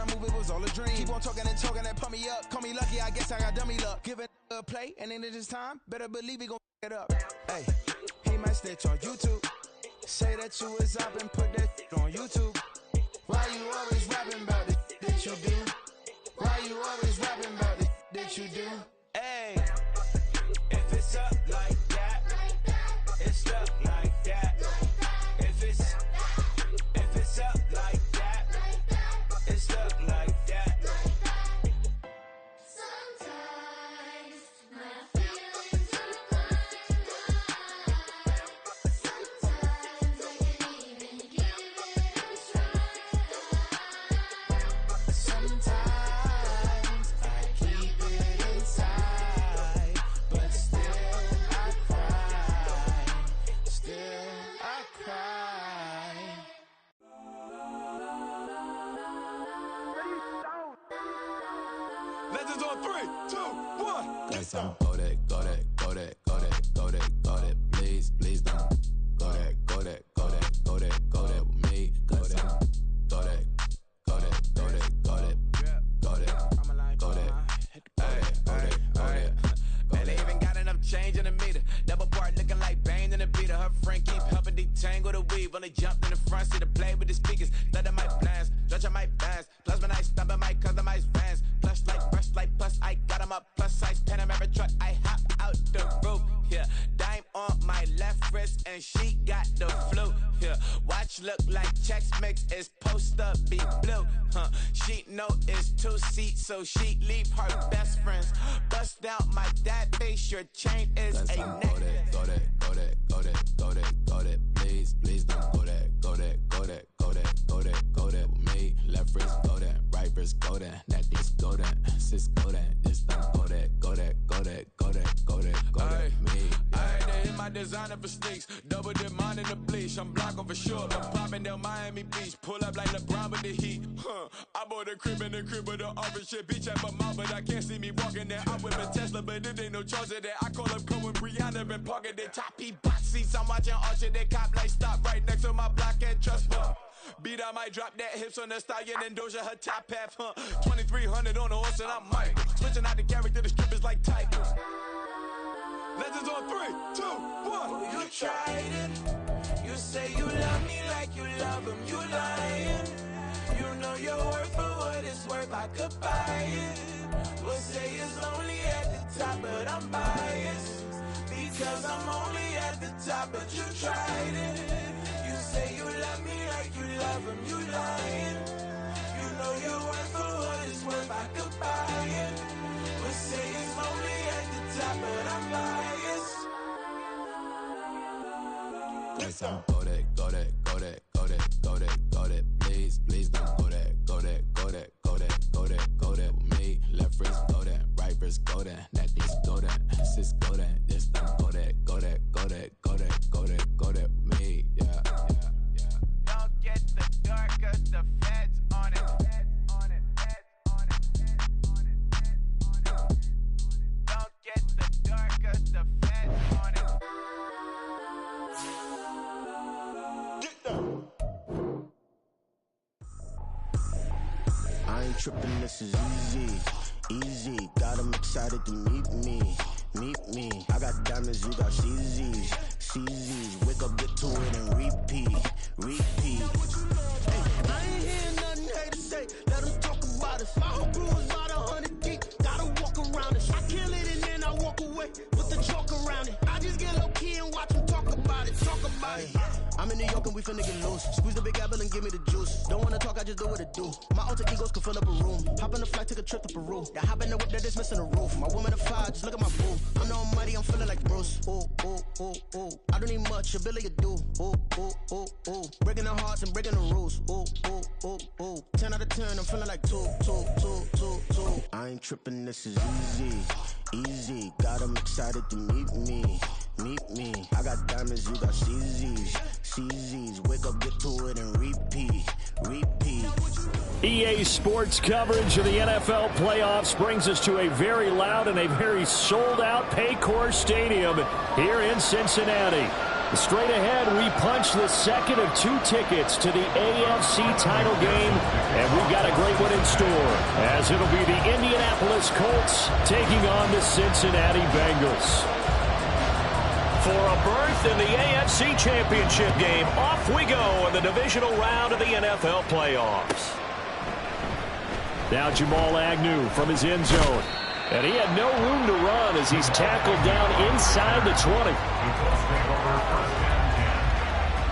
I move, it was all a dream. Keep on talking and talking and pump me up. Call me lucky, I guess I got dummy luck. Give it a play, and then this time, better believe he gon' it up. Hey, he might snitch on YouTube. Say that you was up and put that on YouTube. Why you always rapping about the that you do? Why you always rapping about the that you do? Hey, if it's up like that, it's up like that. If it's up like that, it's up like that. Sometimes my feelings are blind. Sometimes I can't even give it a try. Sometimes I keep it inside, but still I cry. Still I cry. Legends on 3, 2, 1. Guess I'm go that, please, please don't go that with me. Cause I'm go that. Man, they even got enough change in the meter. Double part looking like Bane in the beater. Her friend keep helping detangle the weave. Only jumped in the front seat to play with the speakers. Thunder might blast, stretch my bands. Plus when I stumble my customized vans. Plush like brush like plus I got 'em up. Plus size Panamera truck. I hop out the roof. Yeah, dime on my left wrist and she got the flu. Yeah, watch look like Chex Mix is post up be blue. She know it's 2 seats, so she leave her best friends. Bust out my dad face. Your chain is Cause a I'm neck. go that, please, please don't go that with me. Left wrist go that, right wrist go that, necklace go that, sis go that, this don't go that me. Ayy, they hit my designer for sneaks. Double dip mine in the bleach. I'm blocking for sure. I'm popping down Miami Beach. Pull up like LeBron with the heat. I bought a crib in the crib with the office shit. Beach at my mouth, but I can't see me walking there. I'm with a Tesla, but it ain't no charge of that. I call up Cohen, Brianna, been parking their top box seats. I'm watching Archer, they cop like stop right next to my block and trust fund. Beat, I might drop that hips on the stallion and Doja her top half, 2300 on the horse and I'm Mike. Switching out the character, the strippers like Tigers. Legends on 3, 2, 1. You tried it. You say you love me like you love him. You lying. You know your worth for what it's worth. I could buy it. We'll say it's only at the top, but I'm biased because I'm only at the top. But you tried it. You say you love me like you love him. You lying. You know your worth for what it's worth. I could buy it. We'll say it's only at the top, but I'm biased. Guess I'm go that, please, please don't go that with me. Left wrist go that, right wrist go that, necklace go that, sis go that, this don't go that with me. Yeah. Don't get the dark 'cause the feds on it. Don't get the dark 'cause the feds on it. I ain't tripping, this is easy. Got 'em excited to meet me. I got diamonds, you got CZs. Wake up, get to it and repeat. Hey, I ain't hear nothing hate to say. Let us talk about it. My whole crew is about 100 deep. Gotta walk around it. I kill it and then I walk away with the chalk around it. I just get low key and watch them talk about it. I'm in New York and we finna get loose. Squeeze the big apple and give me the juice. Don't wanna talk, I just do what it do. My alter egos can fill up a room. Hop in the flight, take a trip to Peru. That hop in the whip that is missing the roof. My woman a fire, just look at my boo. I'm no money, I'm feeling like Bruce. Ooh. I don't need much, ability to do. Ooh. Breaking the hearts and breaking the rules. Ooh. 10 out of 10, I'm feeling like 2. I ain't tripping, this is easy. Got 'em excited to meet me. I got diamonds, you got CZs. Wake up, get to it and repeat. EA Sports coverage of the NFL playoffs brings us to a very loud and a very sold-out Packlj Stadium here in Cincinnati. Straight ahead, we punch the second of 2 tickets to the AFC title game, and we've got a great one in store, as it'll be the Indianapolis Colts taking on the Cincinnati Bengals. For a berth in the AFC Championship game, off we go in the divisional round of the NFL playoffs. Now Jamal Agnew from his end zone. And he had no room to run as he's tackled down inside the 20.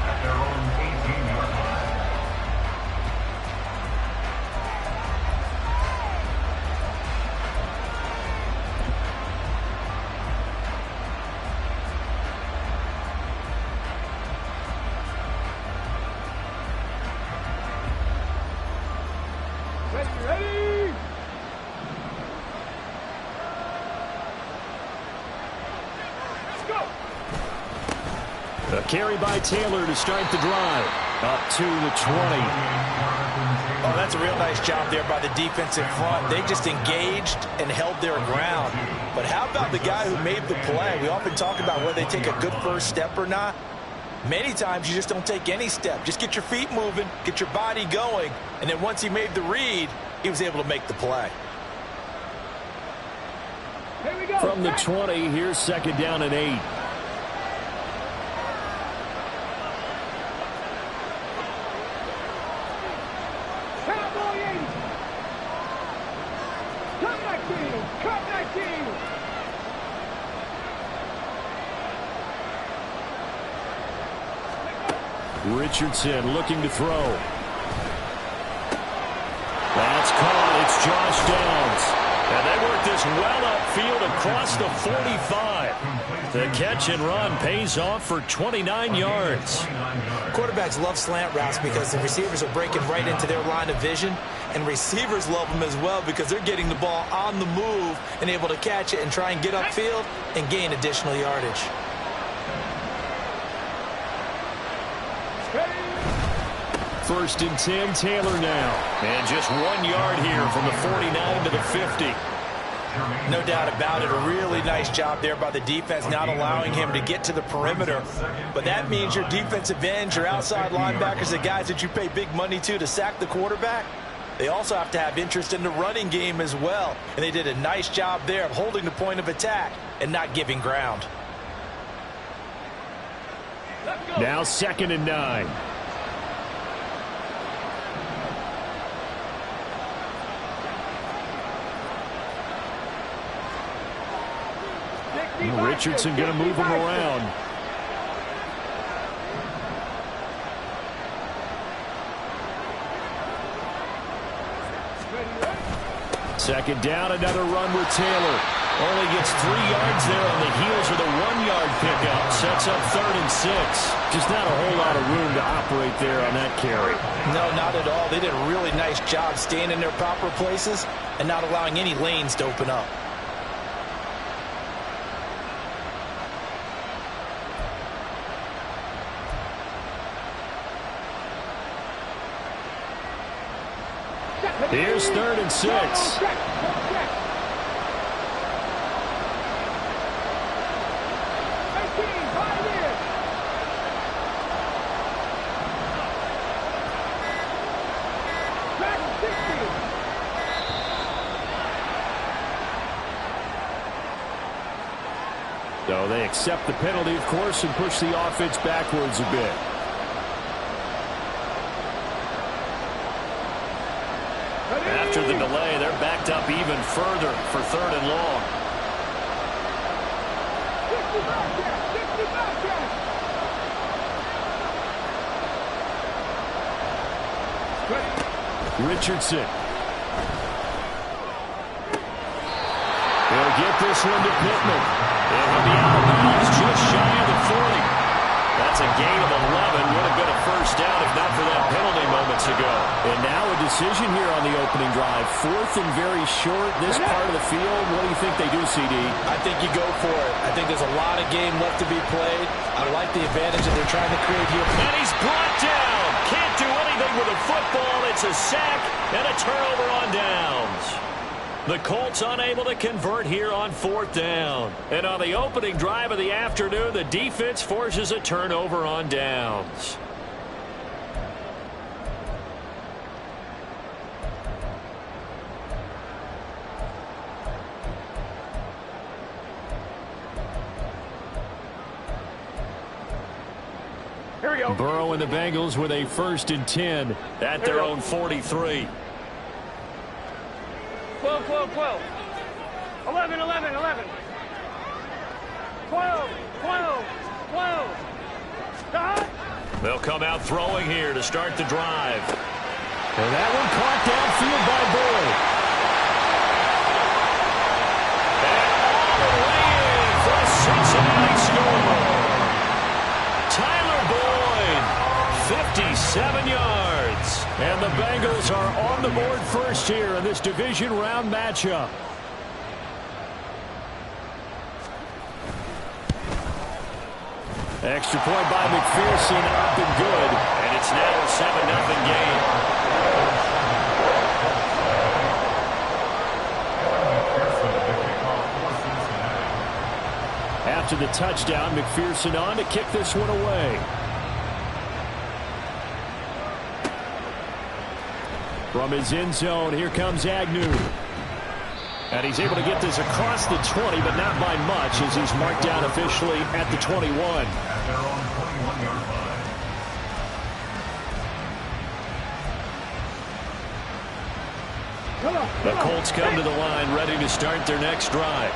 At their own 18-yard line. Ready? A carry by Taylor to start the drive. Up to the 20. Oh, that's a real nice job there by the defensive front. They just engaged and held their ground. But how about the guy who made the play? We often talk about whether they take a good first step or not. Many times you just don't take any step. Just get your feet moving, get your body going, and then once he made the read, he was able to make the play. Here we go. From the 20, here's second down and 8. Cowboy 80. Come back to you. Come back to you. Richardson looking to throw. That's caught. It's Josh Downs. And they work this well upfield across the 45. The catch and run pays off for 29 yards. Quarterbacks love slant routes because the receivers are breaking right into their line of vision, and receivers love them as well because they're getting the ball on the move and able to catch it and try and get upfield and gain additional yardage. First and 10, Taylor now. And just 1 yard here from the 49 to the 50. No doubt about it. A really nice job there by the defense, not allowing him to get to the perimeter. But that means your defensive ends, your outside linebackers, the guys that you pay big money to sack the quarterback, they also have to have interest in the running game as well. And they did a nice job there of holding the point of attack and not giving ground. Now second and 9. Richardson going to move him around. Second down, another run with Taylor. Only gets 3 yards there on the heels of the 1 yard pickup. Sets up third and 6. Just not a whole lot of room to operate there on that carry. No, not at all. They did a really nice job staying in their proper places and not allowing any lanes to open up. Here's third and 6. So they accept the penalty, of course, and push the offense backwards a bit. After the delay, they're backed up even further for third and long. Richardson. He'll get this one to Pittman. And he'll be out of bounds just shy of the 40. That's a gain of 11. Would have been a first down if not for that penalty moments ago. And now a decision here on the opening drive. Fourth and very short, this part of the field. What do you think they do, CD? I think you go for it. I think there's a lot of game left to be played. I like the advantage that they're trying to create here. And he's brought down. Can't do anything with a football. It's a sack and a turnover on downs. The Colts unable to convert here on 4th down. And on the opening drive of the afternoon, the defense forces a turnover on downs. Here we go. Burrow and the Bengals with a 1st and 10 at their own 43. 12, 12, 12. 11, 11, 11. 12, 12, 12. Stop. They'll come out throwing here to start the drive. And that one caught downfield by Boyd. And all the way in for a Cincinnati score. Tyler Boyd, 57 yards. And the Bengals are on the board first here in this division round matchup. Extra point by McPherson, up and good. And it's now a 7-0 game. After the touchdown, McPherson on to kick this one away. From his end zone, here comes Agnew. And he's able to get this across the 20, but not by much, as he's marked down officially at the 21. The Colts come to the line, ready to start their next drive.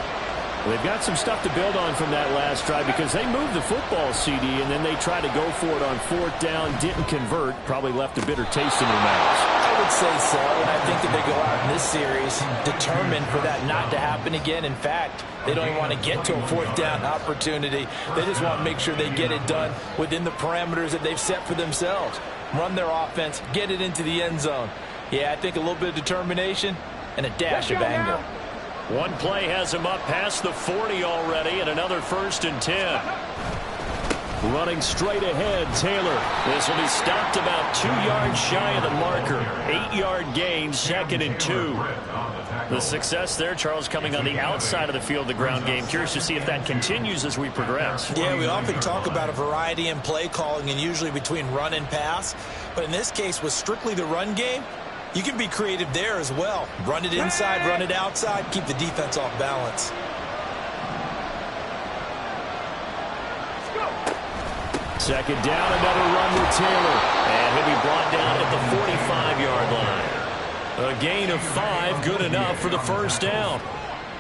They've got some stuff to build on from that last drive because they moved the football, CD, and then they tried to go for it on 4th down, didn't convert, probably left a bitter taste in their mouths. I would say so, and I think that they go out in this series determined for that not to happen again. In fact, they don't even want to get to a 4th down opportunity. They just want to make sure they get it done within the parameters that they've set for themselves. Run their offense, get it into the end zone. Yeah, I think a little bit of determination and a dash of anger. One play has him up past the 40 already, and another 1st and 10. Running straight ahead, Taylor. This will be stopped about 2 yards shy of the marker. 8-yard gain, 2nd and 2. The success there, Charles, coming on the outside of the field, the ground game. Curious to see if that continues as we progress. Yeah, we often talk about a variety in play calling and usually between run and pass. But in this case, with strictly the run game, you can be creative there as well. Run it inside, run it outside, keep the defense off balance. Second down, another run with Taylor. And he'll be brought down at the 45-yard line. A gain of 5, good enough for the 1st down.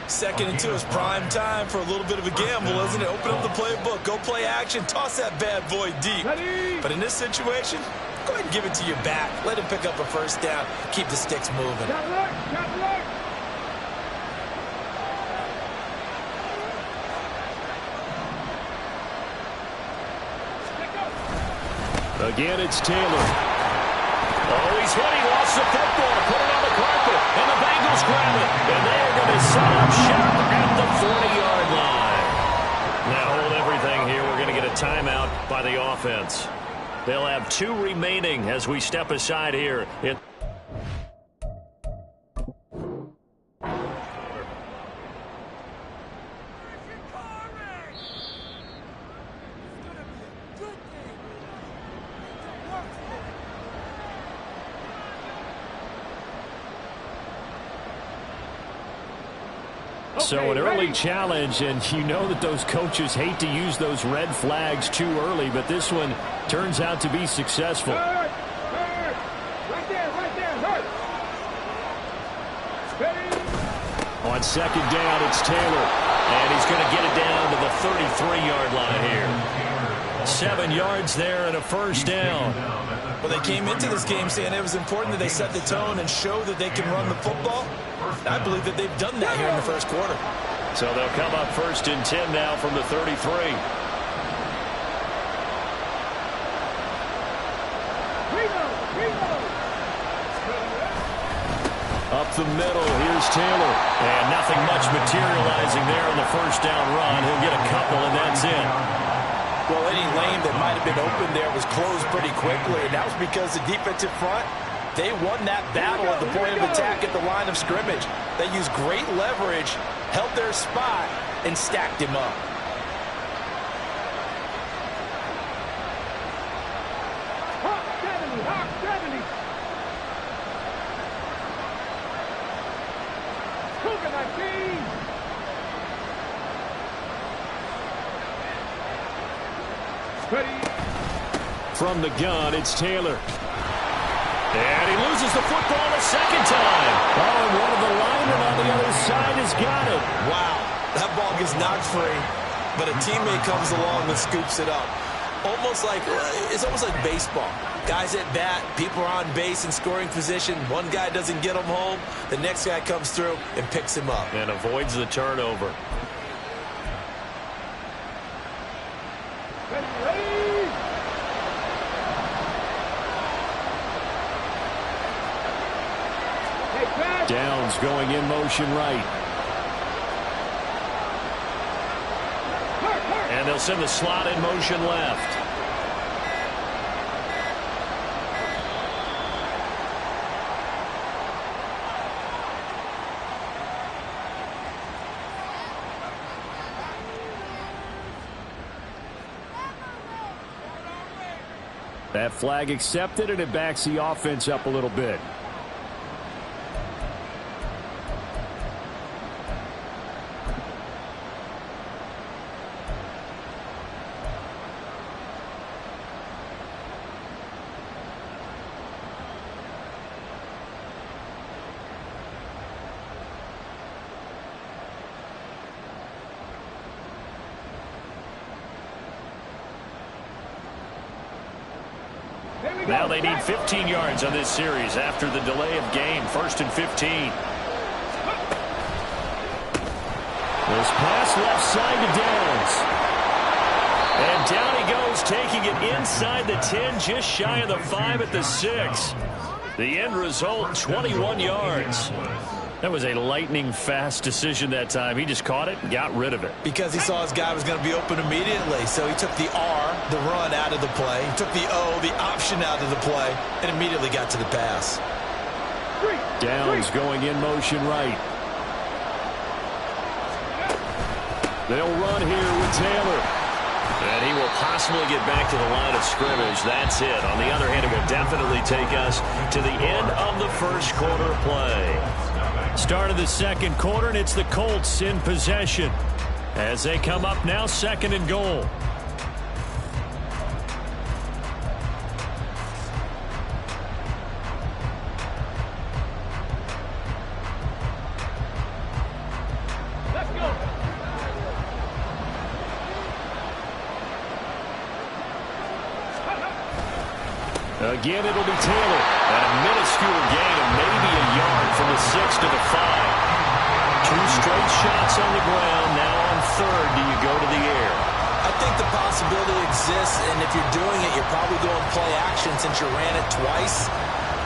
2nd and 2 is prime time for a little bit of a gamble, isn't it? Open up the playbook, go play action, toss that bad boy deep. But in this situation, go ahead and give it to your back. Let him pick up a 1st down. Keep the sticks moving. Again, it's Taylor. Oh, he's hit. He lost the football. Put it on the carpet. And the Bengals grab it. And they are going to set up shop at the 40-yard line. Now hold everything here. We're going to get a timeout by the offense. They'll have 2 remaining as we step aside here. So an early challenge, and you know that those coaches hate to use those red flags too early, but this one turns out to be successful. Right there, hurt. On 2nd down, it's Taylor, and he's going to get it down to the 33-yard line here. 7 yards there and a 1st down. Well, they came into this game saying it was important that they set the tone and show that they can run the football. I believe that they've done that here in the 1st quarter. So they'll come up 1st and 10 now from the 33. Up the middle, here's Taylor. And nothing much materializing there on the 1st down run. He'll get a couple, and that's it. Well, any lane that might have been open there was closed pretty quickly, and that was because the defensive front They won that battle at the point of attack at the line of scrimmage. They used great leverage, held their spot, and stacked him up. Hawk 70. Cougar 19. Ready. From the gun, it's Taylor. And he loses the football a second time. Oh, and one of the linemen on the other side has got it. Wow, that ball gets knocked free, but a teammate comes along and scoops it up. It's almost like baseball. Guys at bat, people are on base in scoring position. One guy doesn't get him home. The next guy comes through and picks him up. And avoids the turnover. Downs going in motion right. And they'll send the slot in motion left. That flag accepted, and it backs the offense up a little bit. Now they need 15 yards on this series after the delay of game. 1st and 15. This pass left side to Downs. And down he goes, taking it inside the 10, just shy of the 5 at the 6. The end result, 21 yards. That was a lightning-fast decision that time. He just caught it and got rid of it. Because he saw his guy was going to be open immediately. So he took the R, the run, out of the play. He took the O, the option, out of the play, and immediately got to the pass. Downs going in motion right. They'll run here with Taylor. And he will possibly get back to the line of scrimmage. That's it. On the other hand, it will definitely take us to the end of the first quarter play. Start of the second quarter, and it's the Colts in possession as they come up now, 2nd and goal. Let's go. Again, it'll be Taylor. And a minuscule gain of maybe a yard from the 6 to the 5. 2 straight shots on the ground. Now on 3rd, do you go to the air? I think the possibility exists, and if you're doing it, you're probably going play action since you ran it twice.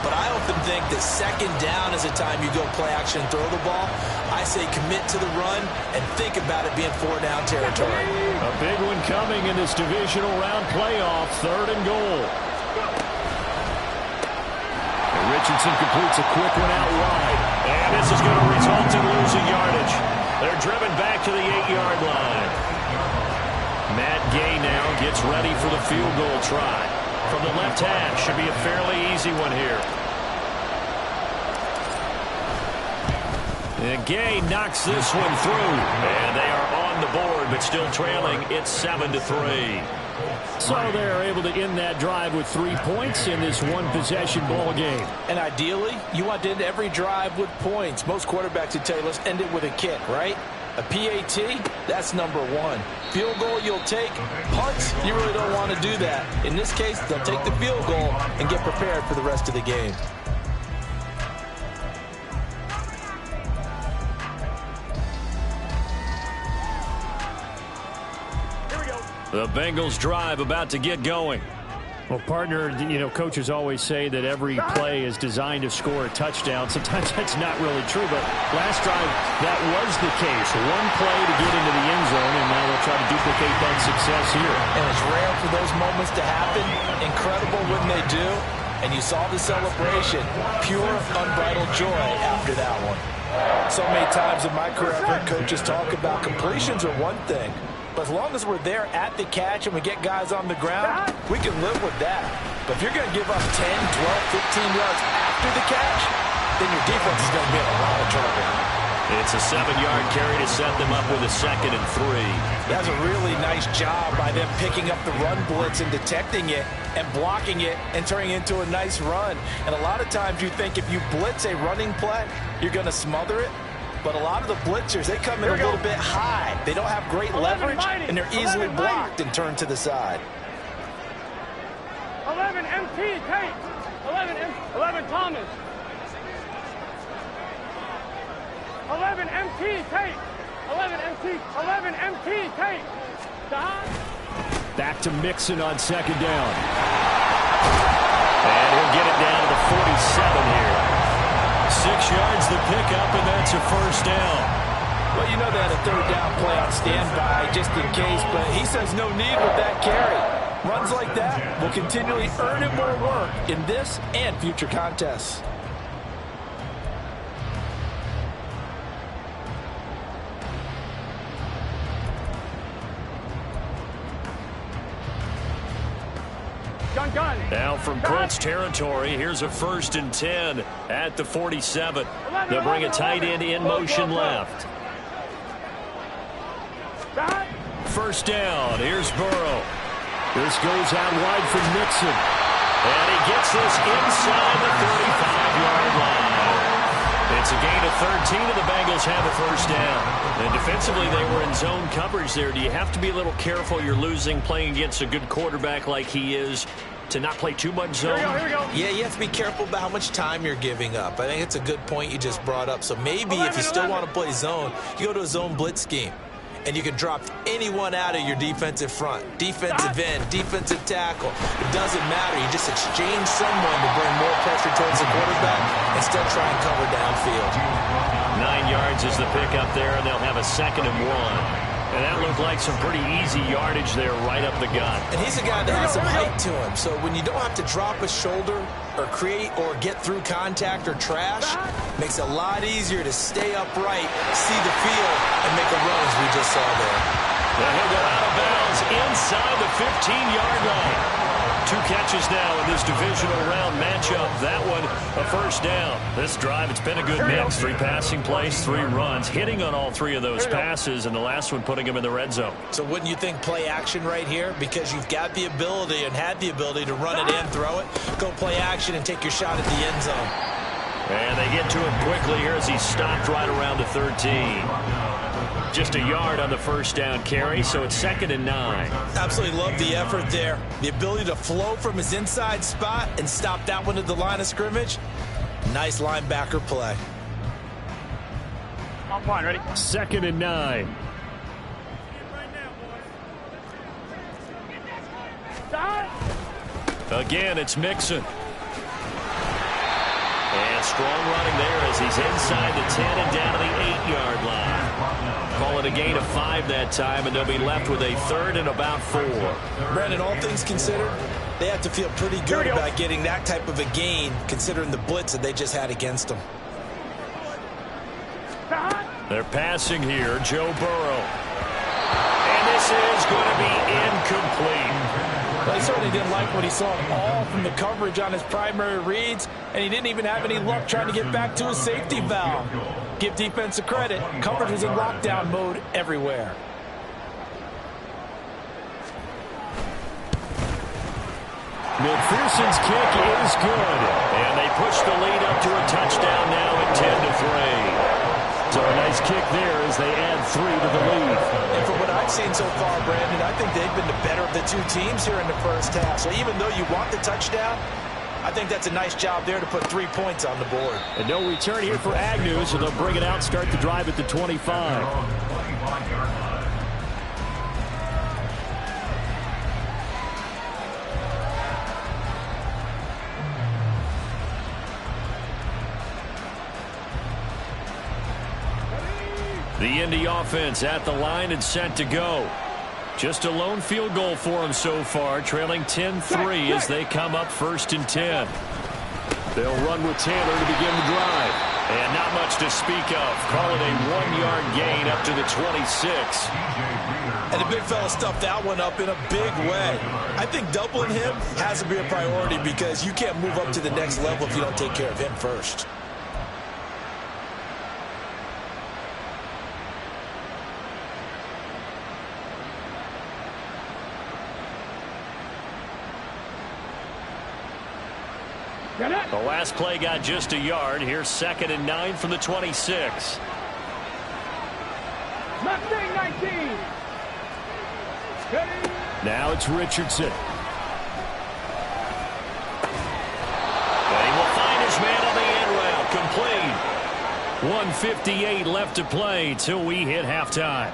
But I often think that 2nd down is a time you go play action and throw the ball. I say commit to the run and think about it being 4-down territory. A big one coming in this divisional round playoff, 3rd and goal. Richardson completes a quick one out wide. And this is going to result in losing yardage. They're driven back to the 8-yard line. Matt Gay now gets ready for the field goal try. From the left hash, should be a fairly easy one here. And Gay knocks this one through. And they are on the board, but still trailing. It's 7-3. So they're able to end that drive with 3 points in this one-possession ball game. And ideally, you want to end every drive with points. Most quarterbacks would tell you, let's end it with a kick, right? A PAT, that's number 1. Field goal you'll take. Punts, you really don't want to do that. In this case, they'll take the field goal and get prepared for the rest of the game. The Bengals drive about to get going. Well, partner, coaches always say that every play is designed to score a touchdown. Sometimes that's not really true, but last drive, that was the case. One play to get into the end zone, and now they'll try to duplicate that success here. And it's rare for those moments to happen. Incredible when they do. And you saw the celebration. Pure, unbridled joy after that one. So many times in my career, I've heard coaches talk about completions are one thing. But as long as we're there at the catch and we get guys on the ground, we can live with that. But if you're going to give up 10, 12, 15 yards after the catch, then your defense is going to be in a lot of trouble. It's a 7-yard carry to set them up with a 2nd and 3. That's a really nice job by them picking up the run blitz and detecting it and blocking it and turning it into a nice run. And a lot of times you think if you blitz a running play, you're going to smother it. But a lot of the blitzers, they come in a little bit high. They don't have great leverage, and they're easily blocked and turned to the side. 11 MT, Tate. 11 Thomas. 11 MT, Tate. 11 MT, Tate. Back to Mixon on 2nd down. And he'll get it down to the 47 here. 6 yards the pickup, and that's a 1st down. Well, you know they had a 3rd down play on standby just in case, but he says no need with that carry. Runs like that will continually earn him more work in this and future contests. Now from Colts territory, here's a 1st and 10 at the 47. They'll bring a tight end in motion left. 1st down. Here's Burrow. This goes out wide from Mixon. And he gets this inside the 35-yard line. It's a gain of 13, and the Bengals have a 1st down. And defensively, they were in zone coverage there. Do you have to be a little careful? You're losing, playing against a good quarterback like he is, to not play too much zone? Here we go. Yeah, you have to be careful about how much time you're giving up. I think it's a good point you just brought up. So maybe if you still want to play zone, you go to a zone blitz scheme. And you can drop anyone out of your defensive front. Defensive end, defensive tackle. It doesn't matter. You just exchange someone to bring more pressure towards the quarterback and still try and cover downfield. 9 yards is the pickup there, and they'll have a 2nd and 1. And that looked like some pretty easy yardage there right up the gut. And he's a guy that has some height to him. So when you don't have to drop a shoulder or create or get through contact or trash, makes it a lot easier to stay upright, see the field, and make a run as we just saw there. And he'll go out of bounds inside the 15-yard line. 2 catches now in this divisional round matchup. That one a 1st down. This drive, it's been a good mix. 3 passing plays, 3 runs, hitting on all 3 of those passes, and the last one putting him in the red zone. So wouldn't you think play action right here? Because you've got the ability and had the ability to run it and throw it. Go play action and take your shot at the end zone. And they get to him quickly here as he's stopped right around the 13. Just a yard on the 1st down carry, so it's 2nd and 9. Absolutely love the effort there. The ability to flow from his inside spot and stop that one at the line of scrimmage. Nice linebacker play. On point, ready? 2nd and 9. Again, it's Mixon. And strong running there as he's inside the 10 and down to the 8-yard line. Call it a gain of 5 that time, and they'll be left with a 3rd and about 4. Brandon, all things considered, they have to feel pretty good about getting that type of a gain, considering the blitz that they just had against them. They're passing here, Joe Burrow. And this is going to be incomplete. Well, he certainly didn't like what he saw at all from the coverage on his primary reads, and he didn't even have any luck trying to get back to his safety valve. Give defense a credit. Coverage was in lockdown mode everywhere. McPherson's kick is good, and they push the lead up to a touchdown now at 10-3. So a nice kick there as they add 3 to the lead. And from what I've seen so far, Brandon, I think they've been the better of the 2 teams here in the first half. So even though you want the touchdown, I think that's a nice job there to put 3 points on the board. And no return here for Agnew, so they'll bring it out, start the drive at the 25. The Indy offense at the line and set to go. Just a lone field goal for them so far, trailing 10-3 as they come up 1st and 10. They'll run with Taylor to begin the drive. And not much to speak of. Call it a 1-yard gain up to the 26. And the big fella stuffed that one up in a big way. I think doubling him has to be a priority because you can't move up to the next level if you don't take care of him first. The last play got just a yard. Here's 2nd and 9 from the 26. Now it's Richardson. And he will find his man on the end route. Complete. 1:58 left to play till we hit halftime.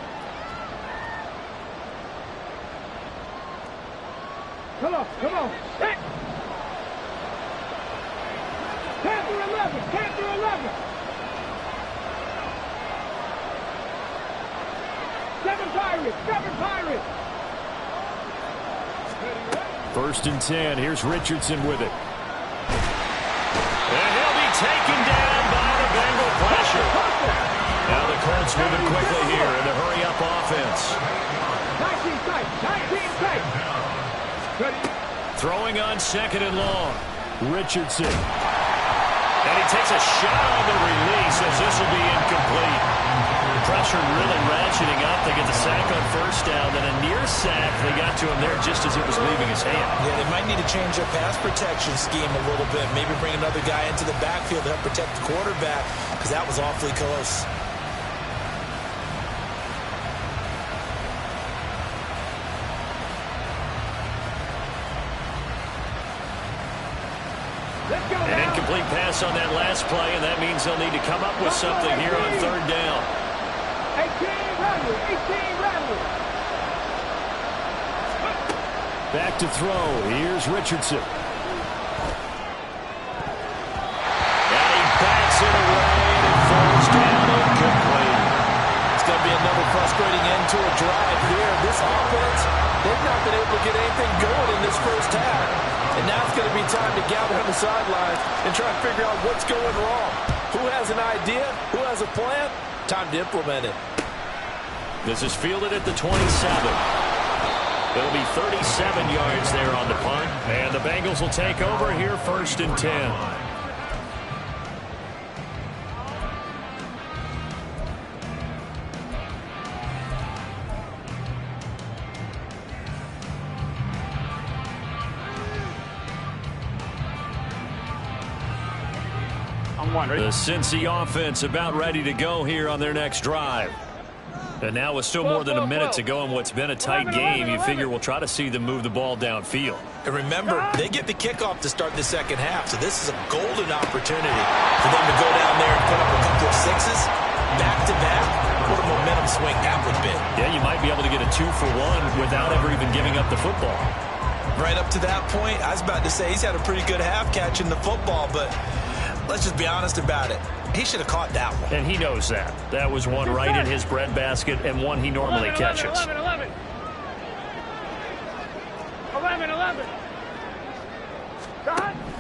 Come on. 10 through 11. 10 through 11. 7 Pirates. 7 Pirates. 1st and 10. Here's Richardson with it. And he'll be taken down by the Bengal pressure. Now the Colts moving quickly here in the hurry-up offense. 19 tight. 19 tight. Throwing on 2nd and long. Richardson. And he takes a shot on the release as this will be incomplete. Pressure really ratcheting up. They get the sack on 1st down, then a near sack. They got to him there just as it was leaving his hand. Yeah, they might need to change their pass protection scheme a little bit. Maybe bring another guy into the backfield to help protect the quarterback because that was awfully close. An incomplete pass on that last play, and that means they'll need to come up with something here on 3rd down. 18 Radley. 18 Radley. Back to throw. Here's Richardson. And he bats it away, and it falls down incomplete. It's going to be another frustrating end to a drive here. This offense, they've not been able to get anything going in this 1st half. And now it's going to be time to gather on the sidelines and try to figure out what's going wrong. Who has an idea? Who has a plan? Time to implement it. This is fielded at the 27. It'll be 37 yards there on the punt. And the Bengals will take over here 1st and 10. The Cincy offense about ready to go here on their next drive. And now with still more than a minute to go in what's been a tight game, you figure we'll try to see them move the ball downfield. And remember, they get the kickoff to start the 2nd half, so this is a golden opportunity for them to go down there and put up a couple of sixes, back-to-back. What a momentum swing that would be. Yeah, you might be able to get a 2-for-1 without ever even giving up the football. Right up to that point, I was about to say he's had a pretty good half catching the football, but let's just be honest about it. He should have caught that one. And he knows that. That was one right in his breadbasket and one he normally catches. 11.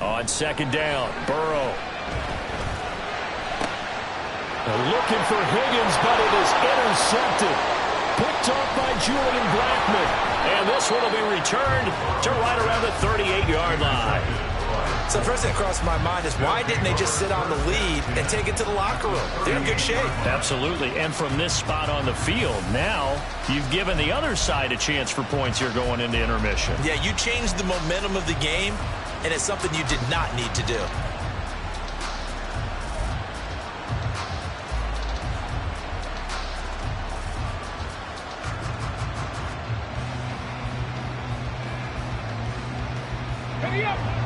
On 2nd down, Burrow. Looking for Higgins, but it is intercepted. Picked off by Julian Blackmon. And this one will be returned to right around the 38-yard line. So first thing that crossed my mind is why didn't they just sit on the lead and take it to the locker room? They're in good shape. Absolutely. And from this spot on the field, now you've given the other side a chance for points here going into intermission. Yeah, you changed the momentum of the game, and it's something you did not need to do.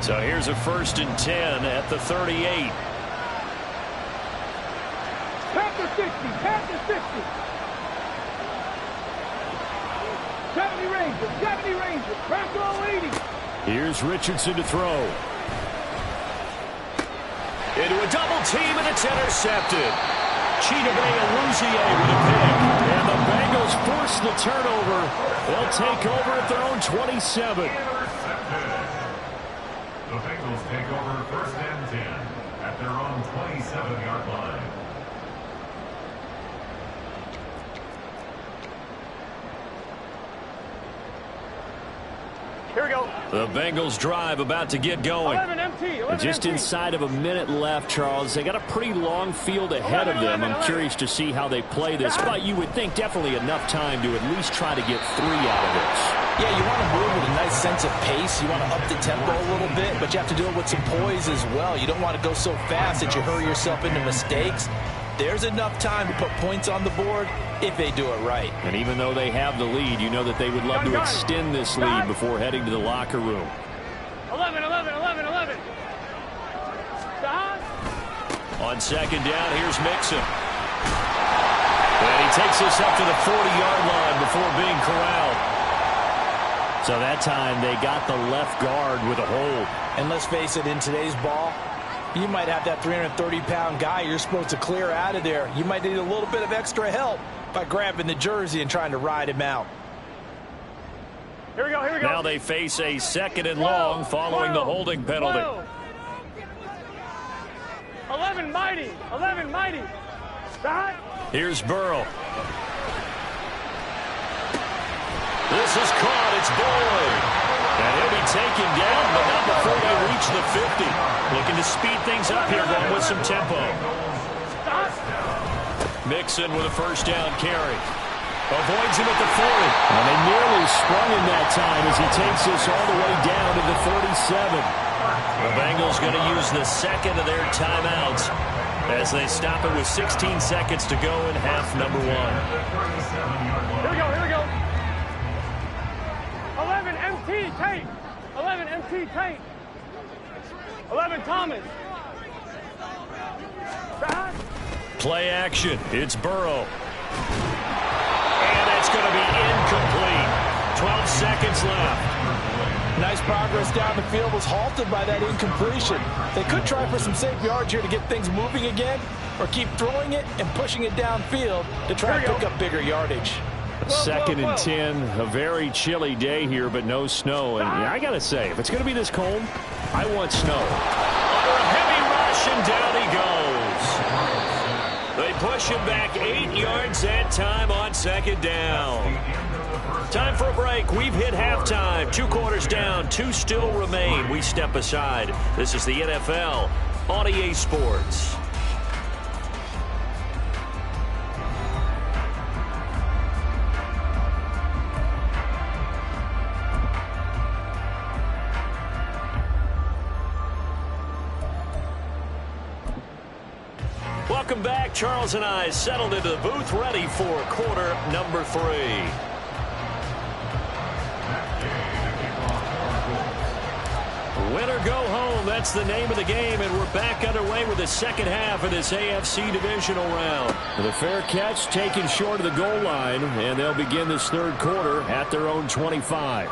So here's a 1st and 10 at the 38. Panther 60. Panther 60. 70 Rangers. 70 Rangers. Packlj 80. Here's Richardson to throw. Into a double team, and it's intercepted. Chidobe Awuzie with a pick. And the Bengals Bengals force the turnover. They'll take over at their own 27. The Bengals take over 1st and 10 at their own 27-yard line. Here we go. The Bengals drive about to get going. 11 MT. 11 Just MT. inside of a minute left, Charles. They got a pretty long field ahead of them. I'm curious to see how they play this, but you would think definitely enough time to at least try to get 3 out of this. Yeah, you want to move with a nice sense of pace. You want to up the tempo a little bit, but you have to do it with some poise as well. You don't want to go so fast that you hurry yourself into mistakes. There's enough time to put points on the board if they do it right. And even though they have the lead, you know that they would love to extend this lead before heading to the locker room. 11, 11, 11, 11. Stop. On second down, here's Mixon. And he takes this up to the 40-yard line before being corralled. So that time they got the left guard with a hold. And let's face it, in today's ball, you might have that 330-pound guy you're supposed to clear out of there. You might need a little bit of extra help by grabbing the jersey and trying to ride him out. Here we go, here we go. Now they face a 2nd and long following the holding penalty. 11 mighty, 11 mighty. Stop. Here's Burrow. This is caught. It's Boyd. And he'll be taken down, but not before they reach the 50. Looking to speed things up here, going with some tempo. Mixon with a 1st down carry. Avoids him at the 40. And they nearly sprung him that time as he takes this all the way down to the 47. The Bengals going to use the 2nd of their timeouts as they stop it with 16 seconds to go in half number 1. Here we go, here we go. 11 MT Tate. 11 MT Tate. 11 Thomas. Stop. Play action. It's Burrow. And that's going to be incomplete. 12 seconds left. Nice progress down the field was halted by that incompletion. They could try for some safe yards here to get things moving again, or keep throwing it and pushing it downfield to try and pick up bigger yardage. 2nd and 10, a very chilly day here, but no snow. And I got to say, if it's going to be this cold, I want snow. Under a heavy rush, and down he goes. They push him back 8 yards that time on 2nd down. Time for a break. We've hit halftime. 2 quarters down, 2 still remain. We step aside. This is the NFL on EA Sports. Welcome back. Charles and I settled into the booth, ready for quarter number 3. Win or go home, that's the name of the game, and we're back underway with the 2nd half of this AFC divisional round. The fair catch taken short of the goal line, and they'll begin this 3rd quarter at their own 25.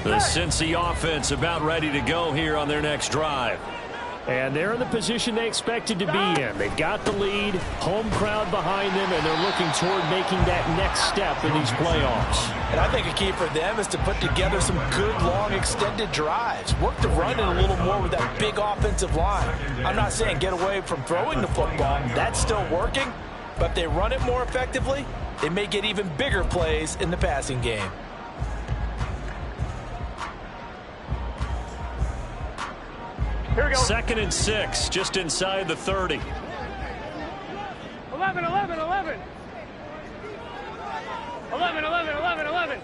The Cincy offense about ready to go here on their next drive. And they're in the position they expected to be in. They've got the lead, home crowd behind them, and they're looking toward making that next step in these playoffs. And I think a key for them is to put together some good, long, extended drives. Work the run in a little more with that big offensive line. I'm not saying get away from throwing the football. That's still working. But if they run it more effectively, they may get even bigger plays in the passing game. Here we go. 2nd and 6, just inside the 30. 11, 11, 11. 11, 11, 11, 11.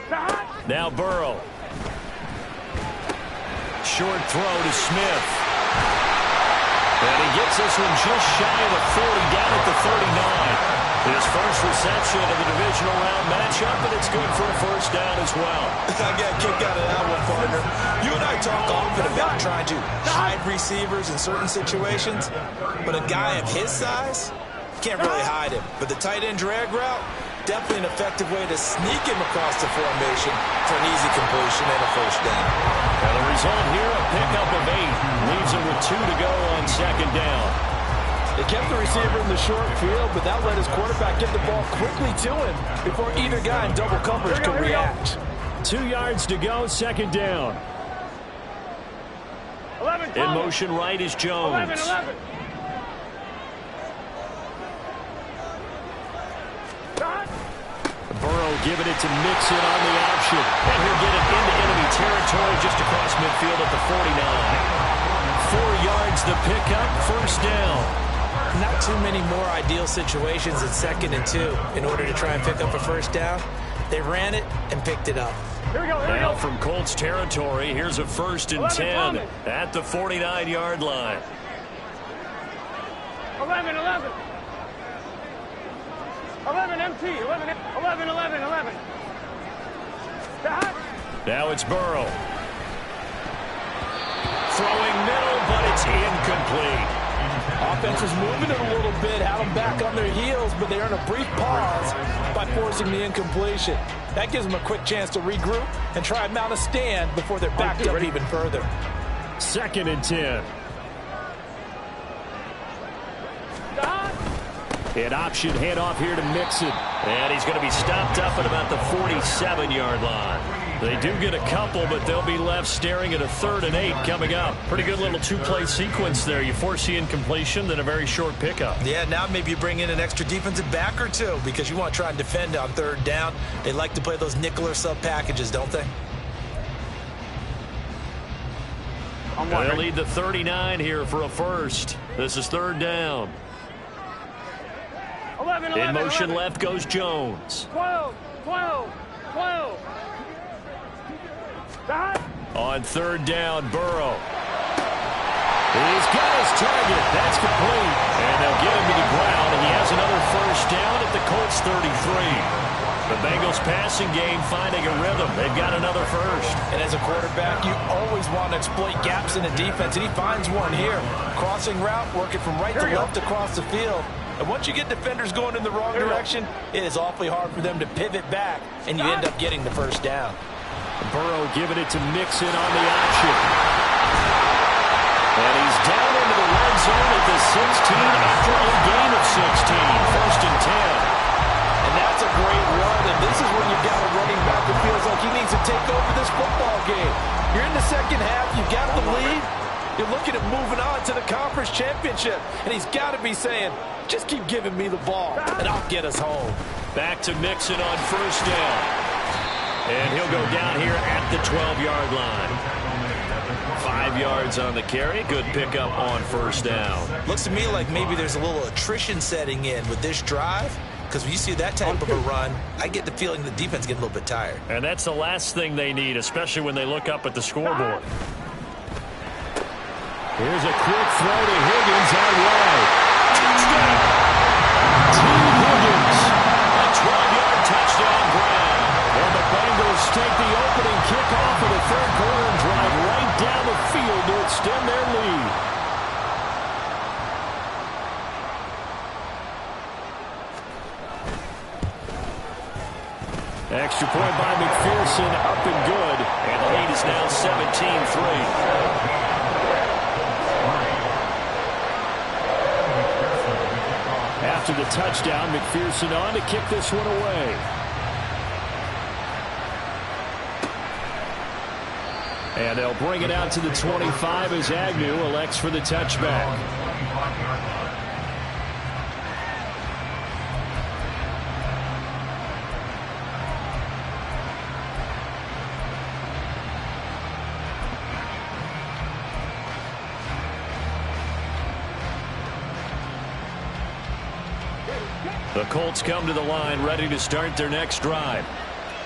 Stop. Now Burrow. Short throw to Smith. And he gets this one just shy of the 40, down at the 39. His first reception of the divisional round matchup, and it's good for a 1st down as well. I got a kick out of that one, partner. You and I talk often about trying to hide receivers in certain situations, but a guy of his size can't really hide him. But the tight end drag route, definitely an effective way to sneak him across the formation for an easy completion and a first down. And the result here, a pickup of 8. Leaves him with 2 to go on second down. They kept the receiver in the short field, but that let his quarterback get the ball quickly to him before either guy in double coverage could react. 2 yards to go, second down. 11, In motion right is Jones. 11. Burrow giving it to Mixon on the option. And he'll get it into enemy territory just across midfield at the 49. 4 yards the pickup, first down. Not too many more ideal situations in 2nd and 2 in order to try and pick up a first down. They ran it and picked it up. Here we go. Now from Colts territory, here's a 1st and 10 at the 49-yard line. 11. 11 MT. 11. Now it's Burrow. Throwing middle, but it's incomplete. Offense is moving it a little bit, had them back on their heels, but they earn a brief pause by forcing the incompletion. That gives them a quick chance to regroup and try and mount a stand before they're backed up even further. 2nd and 10. An option handoff here to Mixon. And he's going to be stopped up at about the 47-yard line. They do get a couple, but they'll be left staring at a 3rd and 8 coming up. Pretty good little 2-play sequence there. You force the incompletion, then a very short pickup. Yeah, now maybe you bring in an extra defensive back or two because you want to try and defend on 3rd down. They like to play those nickel or sub packages, don't they? They'll lead the 39 here for a first. This is 3rd down. 11. In motion left goes Jones. 12. On 3rd down, Burrow. He's got his target. That's complete. And they'll get him to the ground, and he has another first down at the Colts 33. The Bengals passing game finding a rhythm. They've got another first. And as a quarterback, you always want to exploit gaps in the defense, and he finds one here. Crossing route, working from right to left across the field. And once you get defenders going in the wrong direction, it is awfully hard for them to pivot back, and you end up getting the first down. Burrow giving it to Mixon on the option. And he's down into the red zone at the 16 after a gain of 16. 1st and 10. And that's a great run, and this is when you've got a running back that feels like he needs to take over this football game. You're in the 2nd half, you've got the lead. You're looking at moving on to the conference championship, and he's got to be saying, just keep giving me the ball, and I'll get us home. Back to Mixon on 1st down. And he'll go down here at the 12-yard line. 5 yards on the carry. Good pickup on 1st down. Looks to me like maybe there's a little attrition setting in with this drive, because when you see that type of a run, I get the feeling the defense getting a little bit tired. And that's the last thing they need, especially when they look up at the scoreboard. Here's a quick throw to Higgins out wide. Touchdown! Team Higgins. A 12-yard touchdown grab. And the Bengals take the opening kickoff of the 3rd quarter and drive right down the field to extend their lead. Extra point by McPherson, up and good. And the lead is now 17-3. After the touchdown, McPherson on to kick this one away. And they'll bring it out to the 25 as Agnew elects for the touchback. The Colts come to the line ready to start their next drive.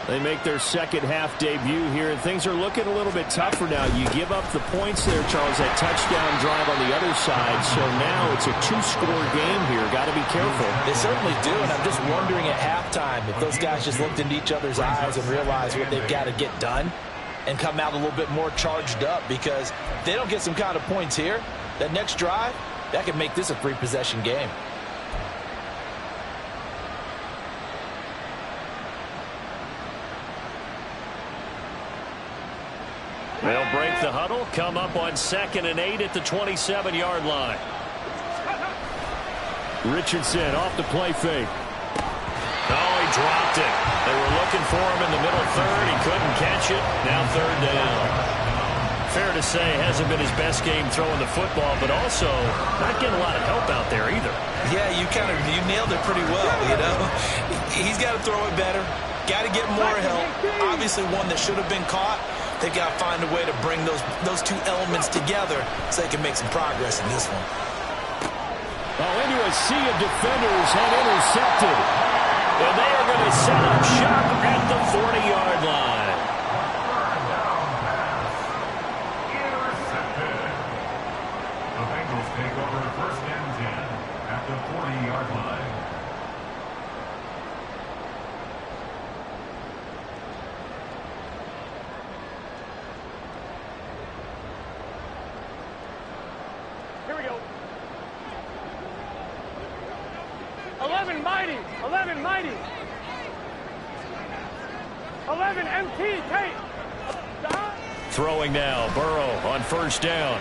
They make their 2nd half debut here, and things are looking a little bit tougher now. You give up the points there, Charles, that touchdown drive on the other side. So now it's a 2-score game here. Got to be careful. They certainly do, and I'm just wondering at halftime if those guys just looked into each other's eyes and realized what they've got to get done and come out a little bit more charged up, because if they don't get some kind of points here, that next drive, that could make this a 3-possession game. They'll break the huddle, come up on 2nd and 8 at the 27-yard line. Richardson off the play fake. Oh, he dropped it. They were looking for him in the middle third. He couldn't catch it. Now 3rd down. Fair to say, hasn't been his best game throwing the football, but also not getting a lot of help out there either. Yeah, you nailed it pretty well, you know. He's got to throw it better. Got to get more help. Obviously one that should have been caught. They've got to find a way to bring those two elements together so they can make some progress in this one. Oh, into a sea of defenders and intercepted. And they are going to set up shop at the 40-yard line. Intercepted. The Bengals take over 1st and 10 at the 40-yard line. Here we go. 11 mighty. 11 mighty. 11 MT tape. Throwing now. Burrow on 1st down.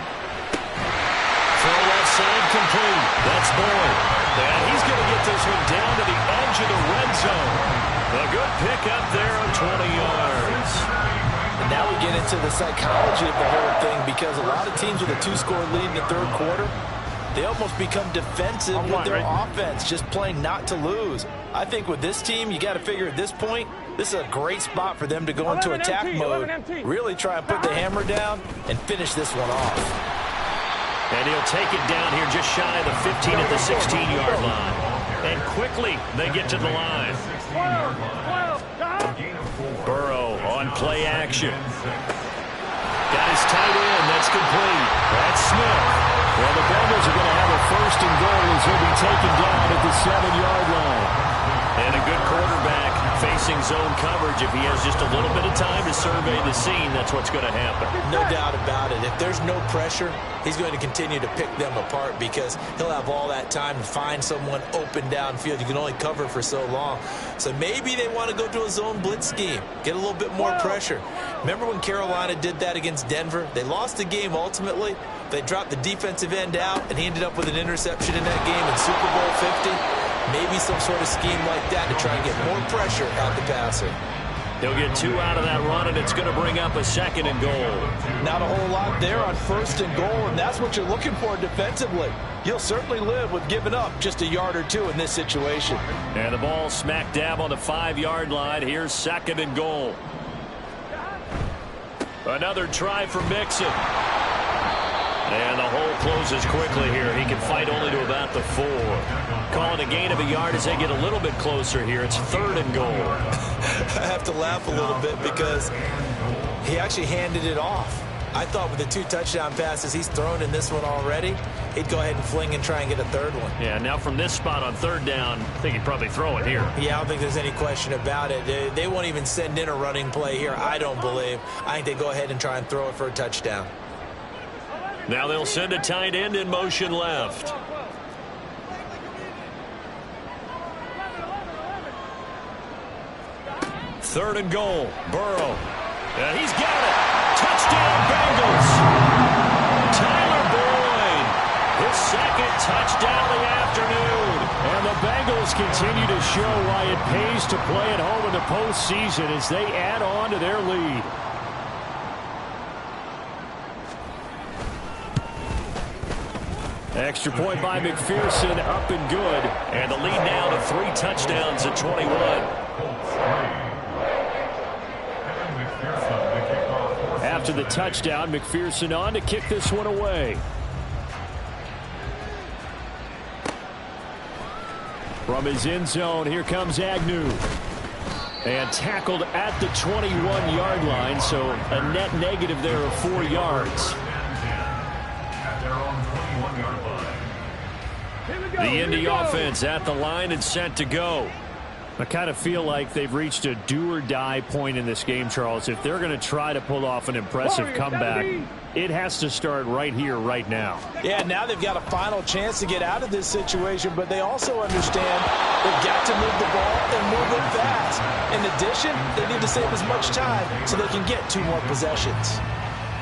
Throw left side complete. That's Boyd. And he's going to get this one down to the edge of the red zone. A good pick up there of 20 yards. And now we get into the psychology of the whole thing, because a lot of teams with a 2-score lead in the 3rd quarter, they almost become defensive with their offense, just playing not to lose. I think with this team, you got to figure at this point, this is a great spot for them to go into attack mode, really try and put the hammer down and finish this one off. And he'll take it down here just shy of the 15 at the 16-yard line. And quickly, they get to the line. Burrow on play action. Got his tight end. That's complete. That's Smith. Well, the Bengals are going to have a 1st and goal as he'll be taken down at the 7-yard line. And a good quarterback facing zone coverage. If he has just a little bit of time to survey the scene, that's what's going to happen. No doubt about it. If there's no pressure, he's going to continue to pick them apart, because he'll have all that time to find someone open downfield. You can only cover for so long. So maybe they want to go to a zone blitz scheme, get a little bit more pressure. Remember when Carolina did that against Denver? They lost the game ultimately. They dropped the defensive end out, and he ended up with an interception in that game in Super Bowl 50. Maybe some sort of scheme like that to try and get more pressure out the passer. He'll get 2 out of that run, and it's going to bring up a 2nd and goal. Not a whole lot there on 1st and goal, and that's what you're looking for defensively. You'll certainly live with giving up just a yard or 2 in this situation. And the ball smack dab on the 5-yard line. Here's 2nd and goal. Another try for Mixon. And the hole closes quickly here. He can fight only to about the 4. Calling a gain of a yard as they get a little bit closer here. It's 3rd and goal. I have to laugh a little bit because he actually handed it off. I thought with the 2 touchdown passes he's thrown in this one already, he'd go ahead and fling and try and get a 3rd one. Yeah, now from this spot on 3rd down, I think he'd probably throw it here. Yeah, I don't think there's any question about it. They won't even send in a running play here, I don't believe. I think they go ahead and try and throw it for a touchdown. Now they'll send a tight end in motion left. Third and goal. Burrow. And he's got it. Touchdown, Bengals. Tyler Boyd. His 2nd touchdown of the afternoon. And the Bengals continue to show why it pays to play at home in the postseason as they add on to their lead. Extra point by McPherson, up and good. And the lead now to 3 touchdowns at 21. After the touchdown, McPherson on to kick this one away. From his end zone, here comes Agnew. And tackled at the 21-yard line, so a net negative there of 4 yards. The Indy offense at the line and set to go. I kind of feel like they've reached a do-or-die point in this game, Charles. If they're going to try to pull off an impressive comeback, it has to start right here, right now. Yeah, now they've got a final chance to get out of this situation, but they also understand they've got to move the ball and move it fast. In addition, they need to save as much time so they can get 2 more possessions.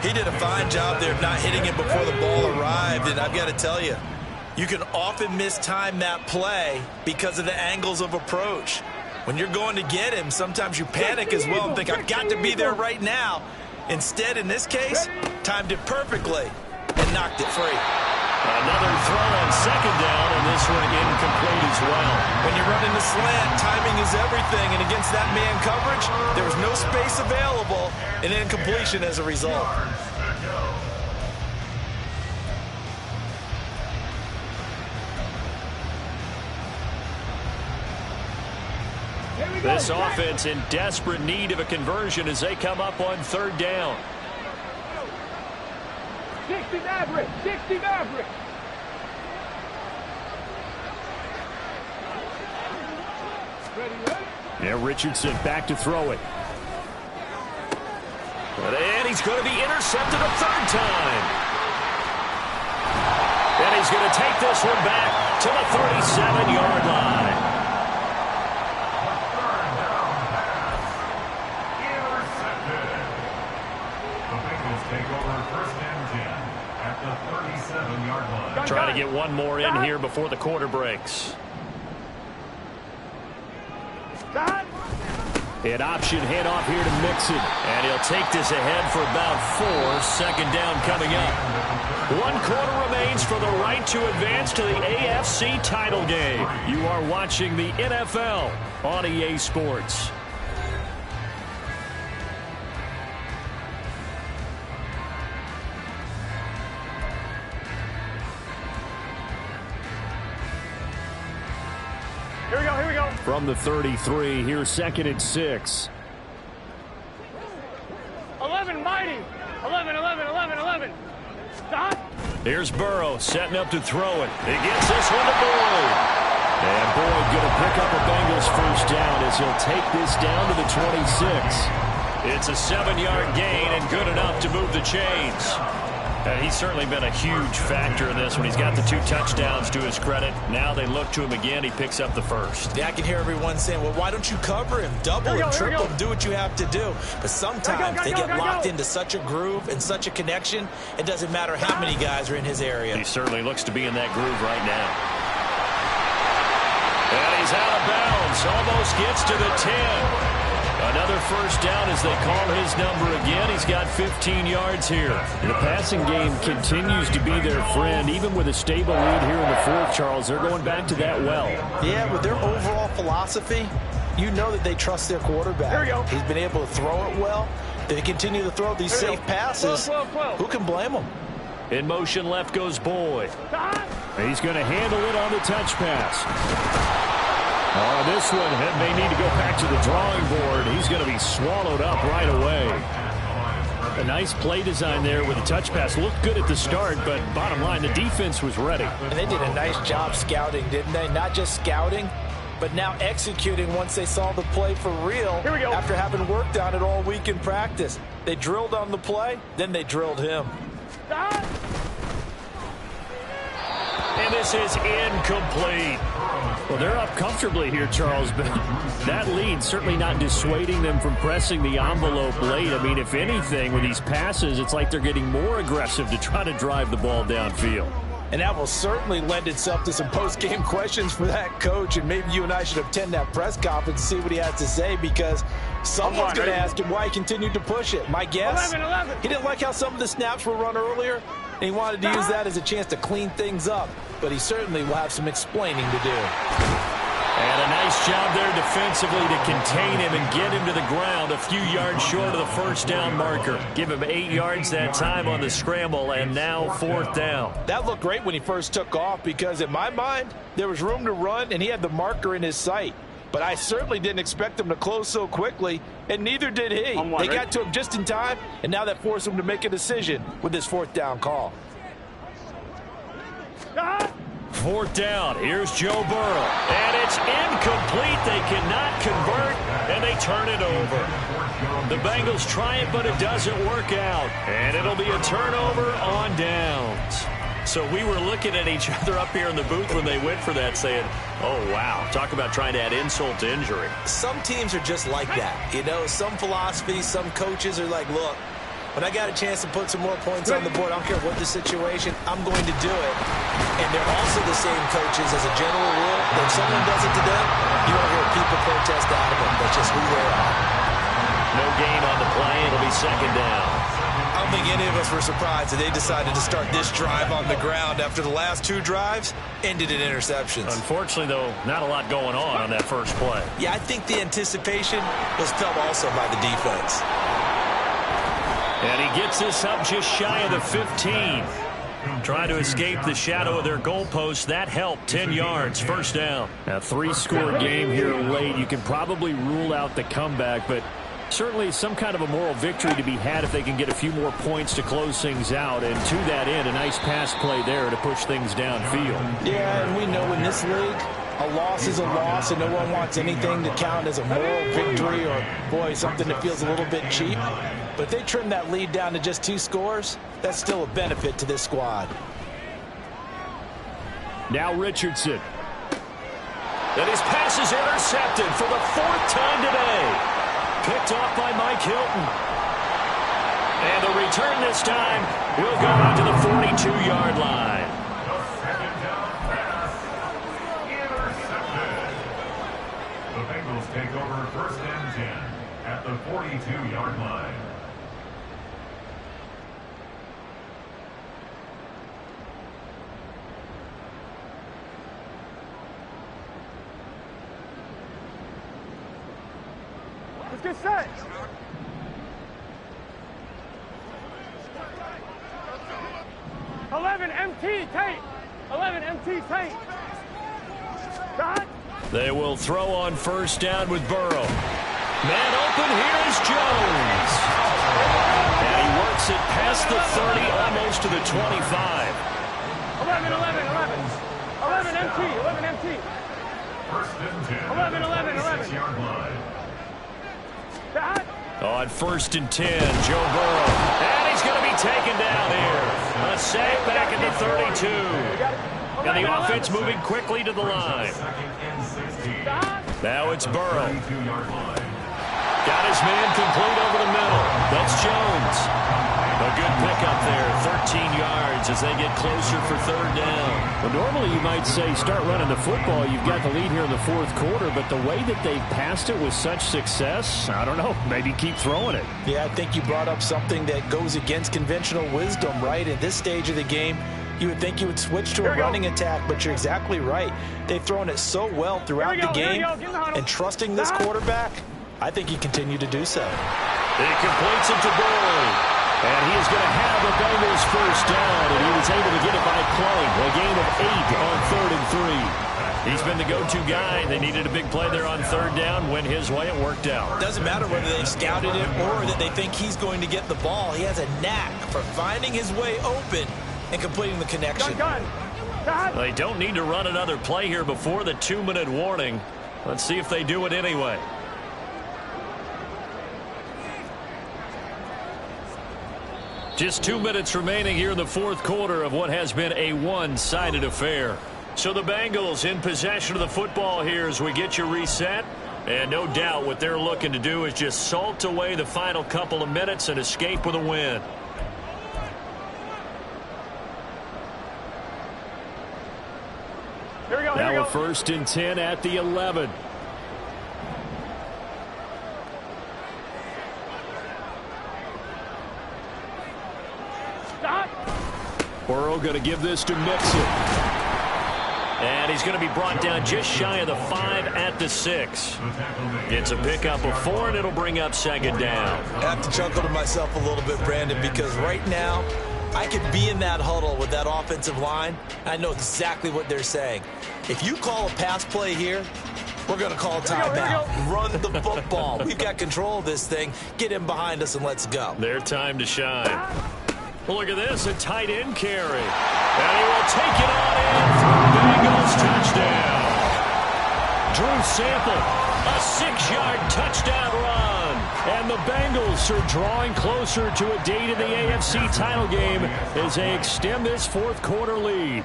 He did a fine job there of not hitting it before the ball arrived, and I've got to tell you, you can often mistime that play because of the angles of approach. When you're going to get him, sometimes you panic as well and think, I've got to be there right now. Instead, in this case, timed it perfectly and knocked it free. Another throw on second down, and this one incomplete as well. When you're running the slant, timing is everything, and against that man coverage, there was no space available, and incompletion as a result. This offense in desperate need of a conversion as they come up on third down. 60 Maverick, 60 Maverick. Yeah, Richardson back to throw it. And he's going to be intercepted a third time. And he's going to take this one back to the 37-yard line. Trying to get one more in here before the quarter breaks. An option handoff here to Mixon. And he'll take this ahead for about 4. Second down coming up. 1 quarter remains for the right to advance to the AFC title game. You are watching the NFL on EA Sports. From the 33, here's 2nd and 6. 11, mighty. 11, 11, 11, 11. Stop. Here's Burrow setting up to throw it. He gets this one to Boyd. And Boyd going to pick up a Bengals first down as he'll take this down to the 26. It's a 7-yard gain and good enough to move the chains. He's certainly been a huge factor in this when he's got the 2 touchdowns to his credit. Now they look to him again. He picks up the first. Yeah, I can hear everyone saying, well, why don't you cover him? Double him, triple him, do what you have to do. But sometimes they get locked into such a groove and such a connection, it doesn't matter how many guys are in his area. He certainly looks to be in that groove right now. And he's out of bounds. Almost gets to the 10. Another first down as they call his number again. He's got 15 yards here. The passing game continues to be their friend. Even with a stable lead here in the 4th, Charles, they're going back to that well. Yeah, with their overall philosophy, you know that they trust their quarterback. Here we go. He's been able to throw it well. They continue to throw these safe passes. 12. Who can blame them? In motion left goes Boyd. He's going to handle it on the touch pass. This one may need to go back to the drawing board. He's going to be swallowed up right away. A nice play design there with the touch pass. Looked good at the start, but bottom line, the defense was ready. And they did a nice job scouting, didn't they? Not just scouting, but now executing once they saw the play for real. Here we go. After having worked on it all week in practice. They drilled on the play, then they drilled him. And this is incomplete. Well, they're up comfortably here, Charles, but that lead certainly not dissuading them from pressing the envelope late. I mean, if anything, with these passes, it's like they're getting more aggressive to try to drive the ball downfield. And that will certainly lend itself to some post-game questions for that coach, and maybe you and I should attend that press conference and see what he has to say, because someone's going to ask him why he continued to push it. My guess, 11. He didn't like how some of the snaps were run earlier, and he wanted to use that as a chance to clean things up. But he certainly will have some explaining to do. And a nice job there defensively to contain him and get him to the ground a few yards short of the first down marker. Give him 8 yards that time on the scramble, and now 4th down. That looked great when he first took off, because in my mind, there was room to run, and he had the marker in his sight. But I certainly didn't expect him to close so quickly, and neither did he. They got to him just in time, and now that forced him to make a decision with this 4th down call. 4th down. Here's Joe Burrow. And it's incomplete. They cannot convert, and they turn it over. The Bengals try it, but it doesn't work out. And it'll be a turnover on downs. So we were looking at each other up here in the booth when they went for that, saying, oh, wow, talk about trying to add insult to injury. Some teams are just like that. You know, some philosophies, some coaches are like, look, when I got a chance to put some more points on the board, I don't care what the situation, I'm going to do it. And they're also the same coaches as a general rule. If someone does it to them, you won't hear people protest out of them. That's just who they are. No gain on the play. It'll be second down. I don't think any of us were surprised that they decided to start this drive on the ground after the last 2 drives ended in interceptions. Unfortunately, though, not a lot going on that first play. Yeah, I think the anticipation was felt also by the defense. And he gets this up just shy of the 15. Trying to escape the shadow of their goalpost. That helped. 10 yards, first down. A 3-score game here late. You can probably rule out the comeback, but certainly some kind of a moral victory to be had if they can get a few more points to close things out. And to that end, a nice pass play there to push things downfield. Yeah, and we know in this league, a loss is a loss, and no one wants anything to count as a moral victory or, boy, something that feels a little bit cheap. But if they trim that lead down to just 2 scores, that's still a benefit to this squad. Now Richardson. And his pass is intercepted for the 4th time today. Picked off by Mike Hilton. And the return this time will go out to the 42-yard line. The Bengals take over 1st and 10 at the 42-yard line. Let's get set. MT tape. 11 MT tape. Dot. They will throw on first down with Burrow. Man open, here is Jones. And he works it past the 30, almost to the 25. 11 MT. 11 MT. First and 10. 11. 6-yard line. Dot. On first and 10, Joe Burrow. And he's going to be taken down here. A sack back at the 32. And the offense moving quickly to the line. Now it's Burrow. Got his man complete over the middle. That's Jones. A good pickup there, 13 yards as they get closer for third down. Well, normally you might say start running the football. You've got the lead here in the fourth quarter, but the way that they've passed it with such success, I don't know, maybe keep throwing it. Yeah, I think you brought up something that goes against conventional wisdom, right? At this stage of the game, you would think you would switch to a running attack, but you're exactly right. They've thrown it so well throughout the game, and trusting this quarterback, I think you continue to do so. He completes it to Burrow. And he is going to have the Bengals first down, and he was able to get it by playing. A gain of 8 on 3rd and 3. He's been the go-to guy. They needed a big play there on third down. Went his way, it worked out. Doesn't matter whether they've scouted it or that they think he's going to get the ball. He has a knack for finding his way open and completing the connection. They don't need to run another play here before the 2-minute warning. Let's see if they do it anyway. Just 2 minutes remaining here in the fourth quarter of what has been a one-sided affair. So the Bengals in possession of the football here as we get you reset. And no doubt what they're looking to do is just salt away the final couple of minutes and escape with a win. Here we go. Now a 1st and 10 at the 11. Burrow going to give this to Mixon. And he's going to be brought down just shy of the 5 at the 6. It's a pickup of 4, and it'll bring up second down. I have to chuckle to myself a little bit, Brandon, because right now I could be in that huddle with that offensive line. I know exactly what they're saying. If you call a pass play here, we're going to call a timeout. Run the football. We've got control of this thing. Get him behind us and let's go. Their time to shine. Well, look at this, a tight end carry. And he will take it on in for Bengals touchdown. Drew Sample, a 6-yard touchdown run. And the Bengals are drawing closer to a date in the AFC title game as they extend this fourth quarter lead.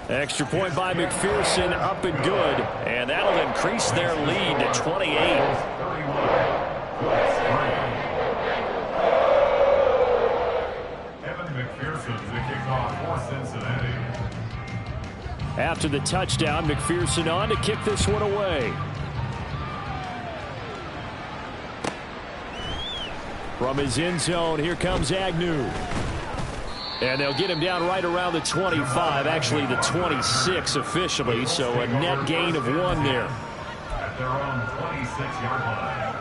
Extra point by McPherson, up and good. And that'll increase their lead to 28. Kevin McPherson to kick off for Cincinnati. After the touchdown, McPherson on to kick this one away. From his end zone, here comes Agnew. And they'll get him down right around the 25, actually the 26 officially, so a net gain of 1 there. At their own 26-yard line.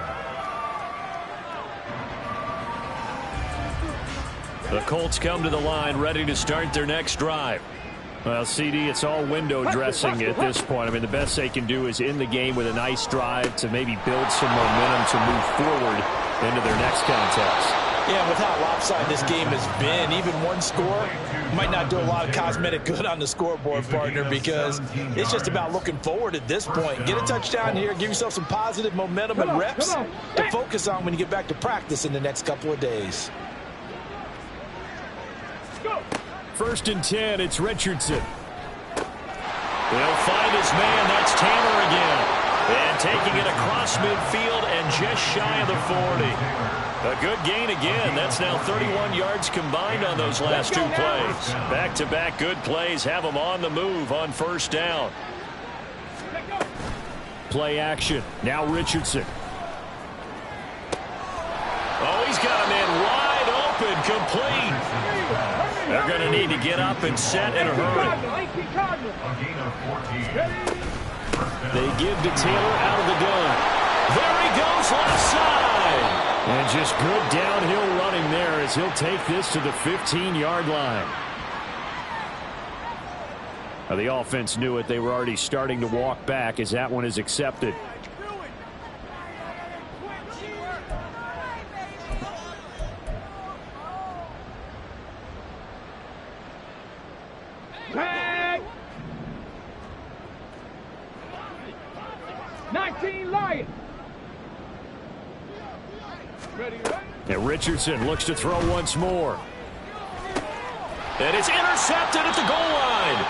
The Colts come to the line ready to start their next drive. Well, CD, it's all window dressing at this point. I mean, the best they can do is end the game with a nice drive to maybe build some momentum to move forward into their next contest. Yeah, with how lopsided this game has been, even one score might not do a lot of cosmetic good on the scoreboard, partner, because it's just about looking forward at this point. Get a touchdown here, give yourself some positive momentum and reps to focus on when you get back to practice in the next couple of days. First and 10, it's Richardson. He'll find his man. That's Tanner again. And taking it across midfield and just shy of the 40. A good gain again. That's now 31 yards combined on those last 2 plays. Back-to-back good plays have them on the move on first down. Play action. Now Richardson. Oh, he's got a man wide open, complete. They're going to need to get up and set in a hurry. They give to Taylor out of the gun. There he goes, left side. And just good downhill running there as he'll take this to the 15-yard line. Now, the offense knew it. They were already starting to walk back as that one is accepted. Tag! 19 Lions. And Richardson looks to throw once more. And it's intercepted at the goal line.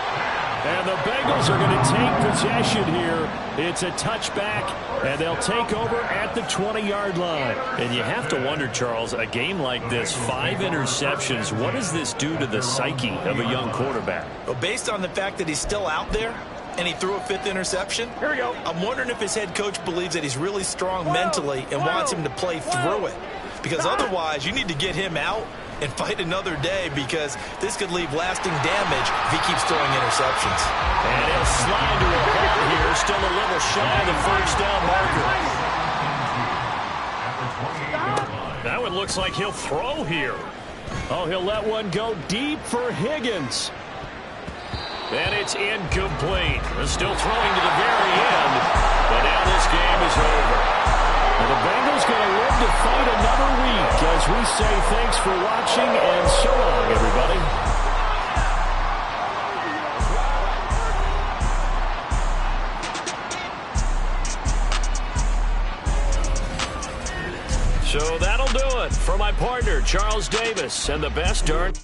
And the Bengals are going to take possession here. It's a touchback, and they'll take over at the 20-yard line. And you have to wonder, Charles, a game like this, 5 interceptions, what does this do to the psyche of a young quarterback? Well, based on the fact that he's still out there, and he threw a 5th interception, Here we go. I'm wondering if his head coach believes that he's really strong mentally and wants him to play through it. Because otherwise, you need to get him out and fight another day, because this could leave lasting damage if he keeps throwing interceptions. And he'll slide to a halt here, still a little shy of the first down marker. That one looks like he'll throw here. Oh, he'll let one go deep for Higgins. And it's incomplete. They're still throwing to the very end, but now this game is over. And the Bengals going to live to fight another week as we say thanks for watching and so long, everybody. So that'll do it for my partner, Charles Davis, and the best darn...